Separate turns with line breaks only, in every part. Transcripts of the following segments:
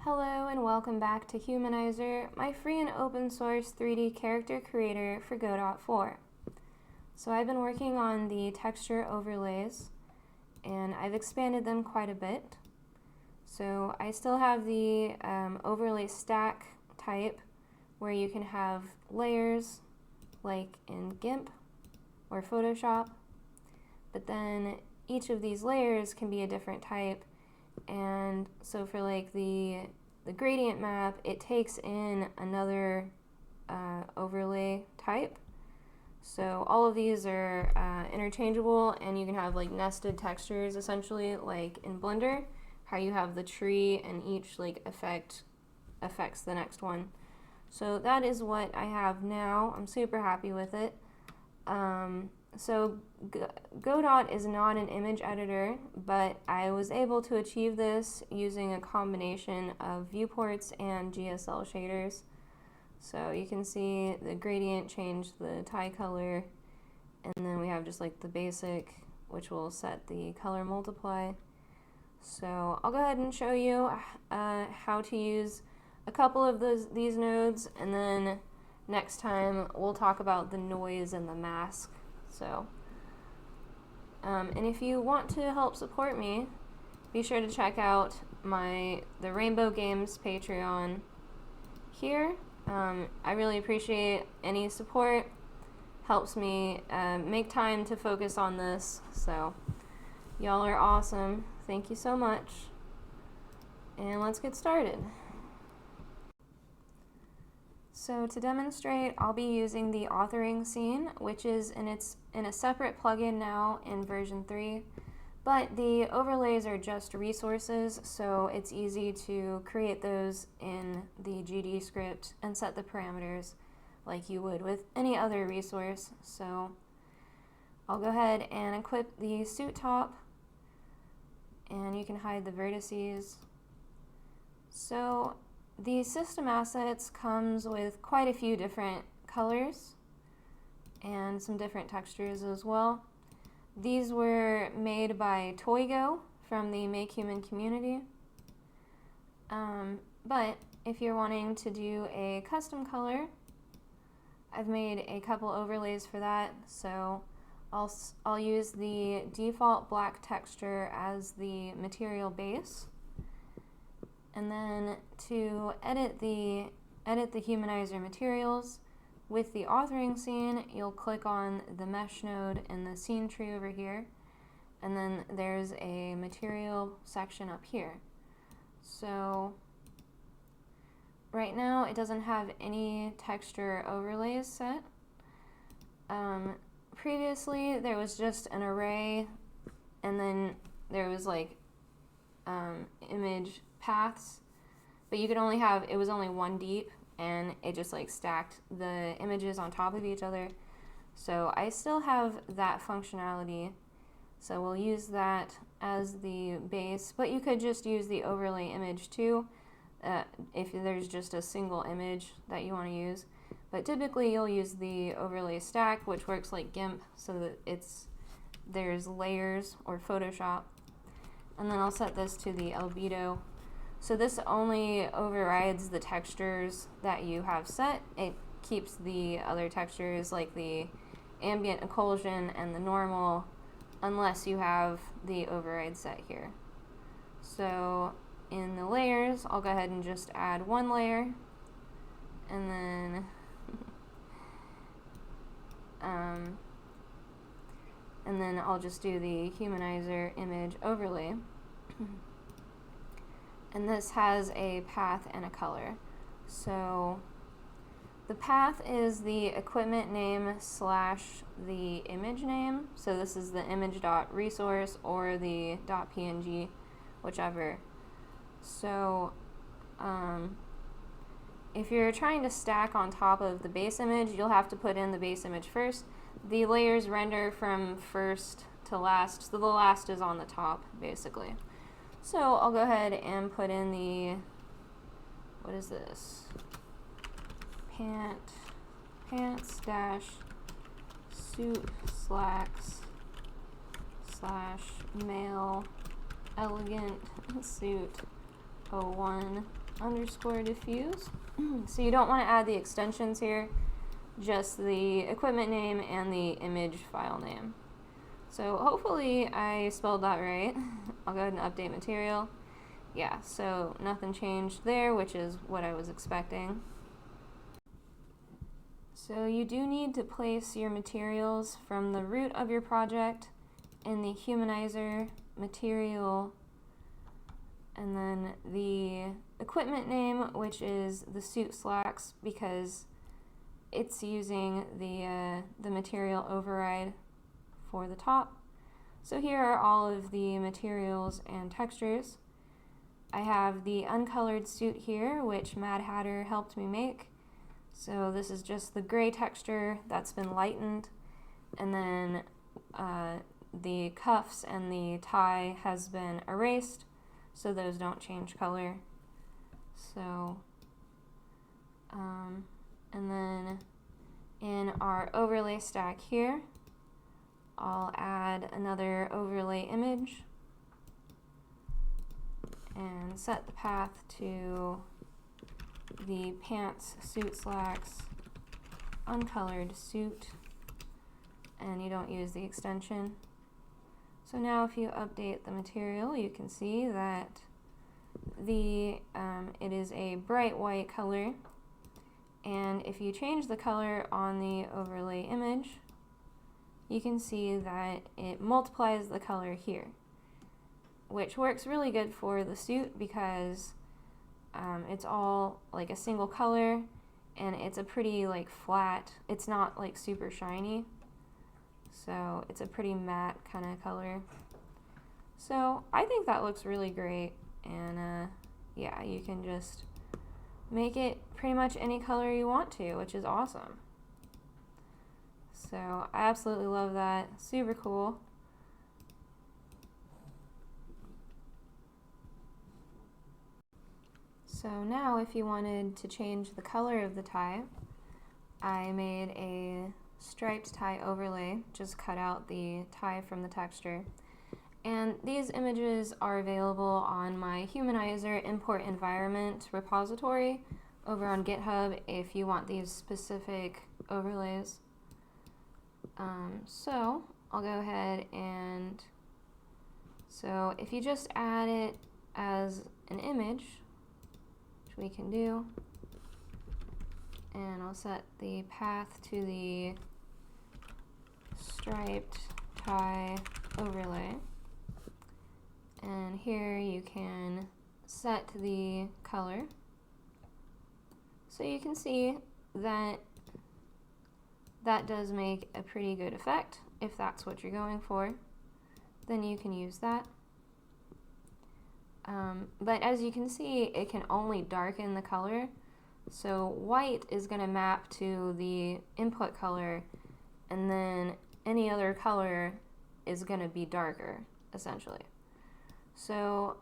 Hello and welcome back to Humanizer, my free and open source 3D character creator for Godot 4. So I've been working on the texture overlays and I've expanded them quite a bit. So I still have the overlay stack type where you can have layers like in GIMP or Photoshop, but then each of these layers can be a different type. And so for like the gradient map, it takes in another overlay type. So all of these are interchangeable, and you can have like nested textures essentially, like in Blender, how you have the tree and each like affects the next one. So that is what I have now. I'm super happy with it. So Godot is not an image editor, but I was able to achieve this using a combination of viewports and GSL shaders. So you can see the gradient change the tie color, and then we have just like the basic, which will set the color multiply. So I'll go ahead and show you how to use a couple of these nodes, and then next time we'll talk about the noise and the mask. So, and if you want to help support me, be sure to check out the Rainbow Games Patreon here. I really appreciate any support. Helps me make time to focus on this. So, y'all are awesome. Thank you so much. And let's get started. So to demonstrate, I'll be using the authoring scene, which is in a separate plugin now in version 3, but the overlays are just resources, so it's easy to create those in the GD script and set the parameters like you would with any other resource. So I'll go ahead and equip the suit top, and you can hide the vertices. So the system assets comes with quite a few different colors and some different textures as well. These were made by Toygo from the Make Human community. But if you're wanting to do a custom color, I've made a couple overlays for that. So I'll use the default black texture as the material base. And then to edit the Humanizer materials with the authoring scene, you'll click on the mesh node in the scene tree over here, and then there's a material section up here. So right now it doesn't have any texture overlays set. Previously there was just an array, and then there was like image paths, but you could only have, it was only one deep, and it just like stacked the images on top of each other. So I still have that functionality, so we'll use that as the base, but you could just use the overlay image too if there's just a single image that you want to use. But typically you'll use the overlay stack, which works like GIMP, so that there's layers, or Photoshop. And then I'll set this to the albedo. So this only overrides the textures that you have set. It keeps the other textures like the ambient occlusion and the normal, unless you have the override set here. So in the layers, I'll go ahead and just add one layer, and then I'll just do the Humanizer image overlay. And this has a path and a color. So the path is the equipment name / the image name. So this is the image.resource or the .png, whichever. So if you're trying to stack on top of the base image, you'll have to put in the base image first. The layers render from first to last, so the last is on the top, basically. So I'll go ahead and put in the, what is this? Pants dash suit slacks / male elegant suit 01 underscore diffuse. So you don't want to add the extensions here, just the equipment name and the image file name. So hopefully I spelled that right. I'll go ahead and update material. Yeah, so nothing changed there, which is what I was expecting. So you do need to place your materials from the root of your project in the Humanizer material, and then the equipment name, which is the suit slacks, because it's using the material override for the top. So here are all of the materials and textures. I have the uncolored suit here, which Mad Hatter helped me make. So this is just the gray texture that's been lightened, and then the cuffs and the tie has been erased, so those don't change color. So, and then in our overlay stack here, I'll add another overlay image and set the path to the pants suit slacks uncolored suit, and you don't use the extension. So now if you update the material, you can see that it is a bright white color, and if you change the color on the overlay image, you can see that it multiplies the color here, which works really good for the suit because it's all like a single color, and it's a pretty like flat, it's not like super shiny, so it's a pretty matte kind of color. So I think that looks really great, and yeah, you can just make it pretty much any color you want to, which is awesome. So I absolutely love that, super cool. So now if you wanted to change the color of the tie, I made a striped tie overlay, just cut out the tie from the texture. And these images are available on my Humanizer import environment repository over on GitHub if you want these specific overlays. So I'll go ahead and, so if you just add it as an image, which we can do, and I'll set the path to the striped tie overlay, and here you can set the color, so you can see that that does make a pretty good effect. If that's what you're going for, then you can use that. But as you can see, it can only darken the color. So white is going to map to the input color, and then any other color is going to be darker, essentially. So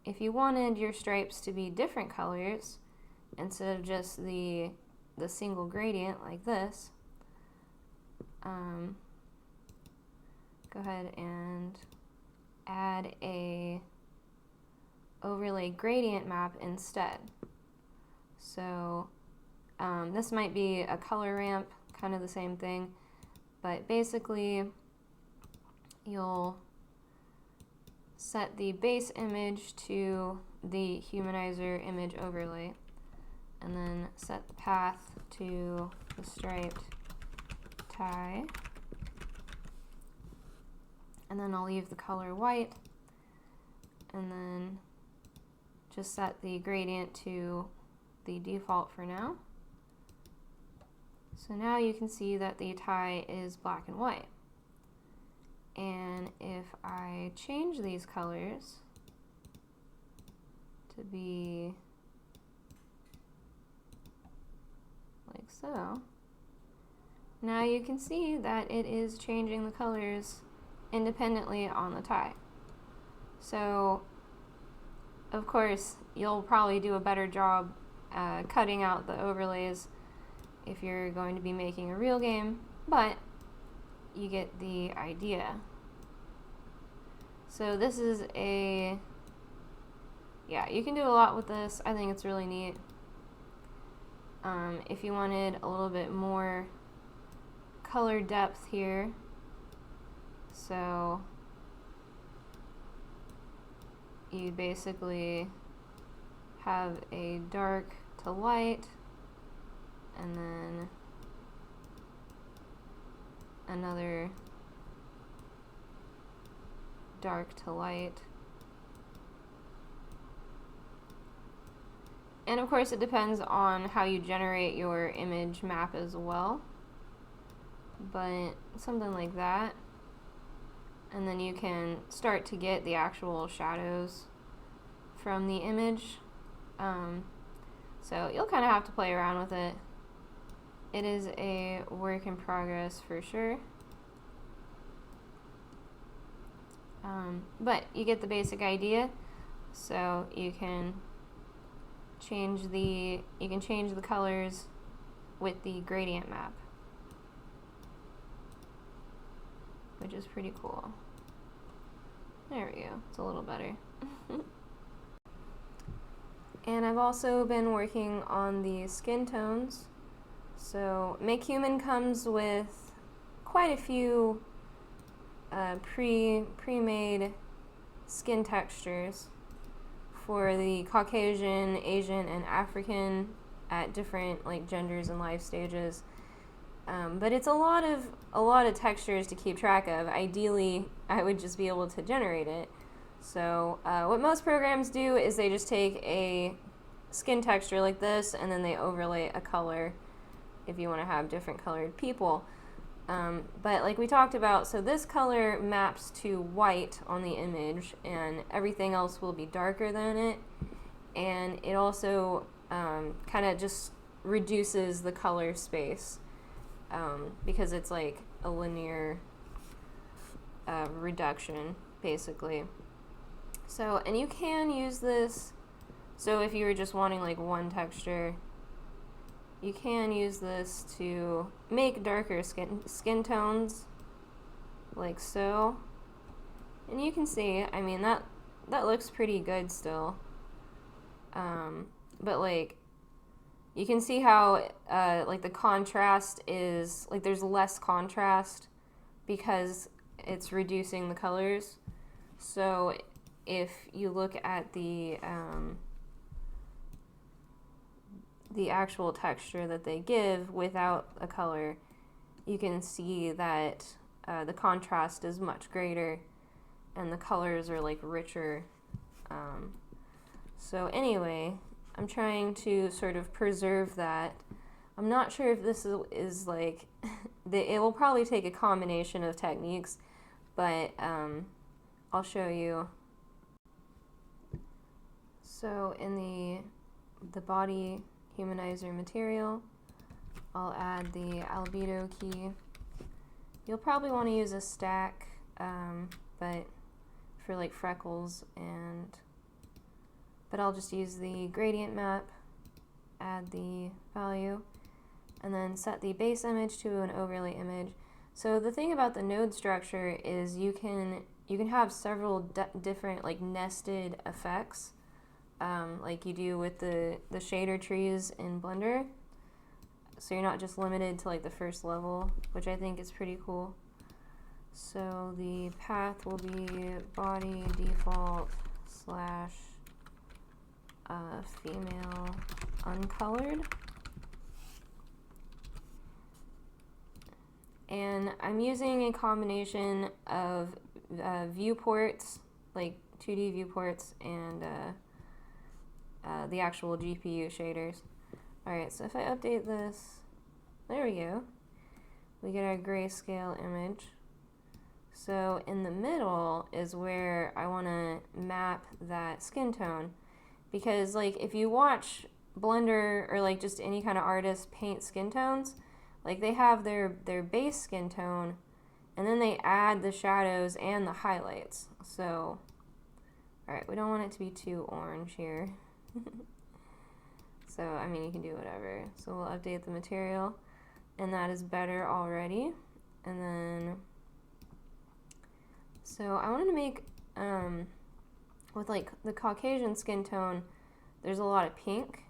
if you wanted your stripes to be different colors, instead of just the single gradient like this, go ahead and add a overlay gradient map instead. So this might be a color ramp, kind of the same thing, but basically you'll set the base image to the Humanizer image overlay, and then set the path to the striped tie, and then I'll leave the color white, and then just set the gradient to the default for now. So now you can see that the tie is black and white. And if I change these colors to be like so, now you can see that it is changing the colors independently on the tie. So of course you'll probably do a better job cutting out the overlays if you're going to be making a real game, but you get the idea. So this is a yeah, you can do a lot with this. I think it's really neat. If you wanted a little bit more color depth here, so you basically have a dark to light, and then another dark to light. And of course it depends on how you generate your image map as well, but something like that. And then you can start to get the actual shadows from the image. So you'll kind of have to play around with it. It is a work in progress for sure. But you get the basic idea. So you can change the colors with the gradient map, which is pretty cool. There we go. It's a little better. And I've also been working on the skin tones. So Make Human comes with quite a few pre-made skin textures for the Caucasian, Asian, and African at different like genders and life stages. But it's a lot of textures to keep track of. Ideally, I would just be able to generate it. So what most programs do is they just take a skin texture like this and then they overlay a color if you want to have different colored people. But like we talked about, so this color maps to white on the image and everything else will be darker than it. And it also kind of just reduces the color space because it's like a linear reduction basically. So, and you can use this, so if you were just wanting like one texture, you can use this to make darker skin tones, like so. And you can see, I mean, that looks pretty good still. But like, you can see how like the contrast is, like there's less contrast because it's reducing the colors. So if you look at the actual texture that they give without a color, you can see that the contrast is much greater and the colors are like richer. So anyway, I'm trying to sort of preserve that. I'm not sure if this is like, it will probably take a combination of techniques, but I'll show you. So in the body Humanizer material, I'll add the albedo key. You'll probably want to use a stack, but for like freckles, but I'll just use the gradient map, add the value, and then set the base image to an overlay image. So the thing about the node structure is you can have several different like nested effects. Like you do with the shader trees in Blender. So you're not just limited to like the first level, which I think is pretty cool. So the path will be body default / female uncolored. And I'm using a combination of viewports, like 2D viewports, and the actual GPU shaders. Alright, so if I update this, there we go. We get our grayscale image. So in the middle is where I want to map that skin tone. Because like if you watch Blender or like just any kind of artist paint skin tones, like they have their base skin tone and then they add the shadows and the highlights. So, alright, we don't want it to be too orange here. So, I mean, you can do whatever. So we'll update the material, and that is better already. And then, so I wanted to make with like the Caucasian skin tone, there's a lot of pink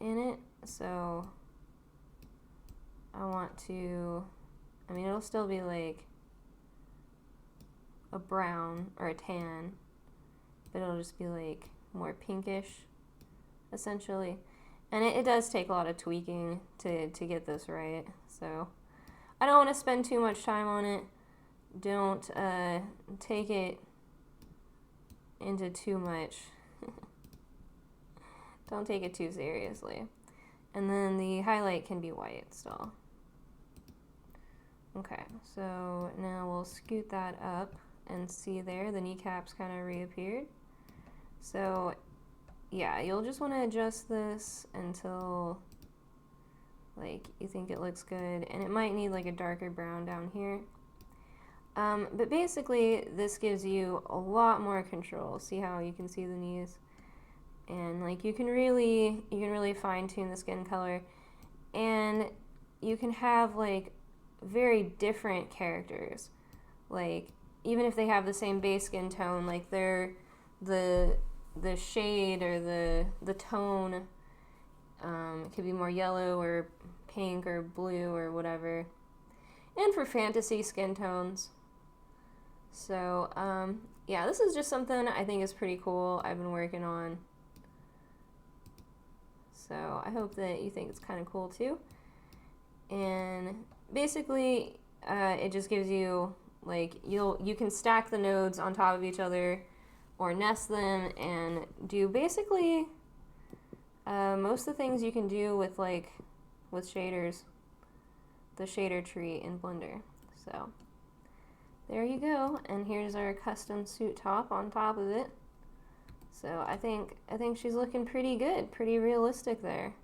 in it, so I want to, I mean, it'll still be like a brown or a tan, but it'll just be like more pinkish, essentially. And it does take a lot of tweaking to get this right, so I don't want to spend too much time on it. Don't take it into too much. Don't take it too seriously. And then the highlight can be white still. Okay, so now we'll scoot that up and see there, the kneecaps kind of reappeared. So yeah, you'll just want to adjust this until like you think it looks good, and it might need like a darker brown down here. But basically this gives you a lot more control. See how you can see the knees? And like you can really fine tune the skin color, and you can have like very different characters. Like even if they have the same base skin tone, like they're the shade or the tone, it could be more yellow or pink or blue or whatever. And for fantasy skin tones. So yeah, this is just something I think is pretty cool. I've been working on. So I hope that you think it's kind of cool too. And basically, it just gives you like you can stack the nodes on top of each other, or nest them, and do basically most of the things you can do with shaders, the shader tree in Blender. So there you go, and here's our custom suit top on top of it. So I think she's looking pretty good, pretty realistic there.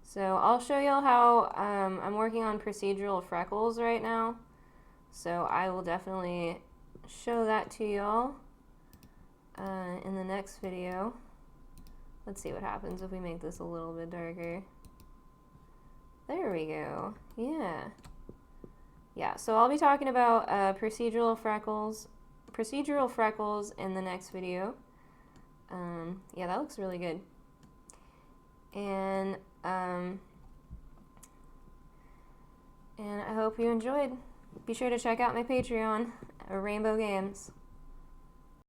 So I'll show y'all how I'm working on procedural freckles right now. So I will definitely show that to y'all in the next video. Let's see what happens if we make this a little bit darker. There we go. Yeah, so I'll be talking about procedural freckles in the next video. Yeah, that looks really good. And I hope you enjoyed. Be sure to check out my Patreon, Rainbow Games.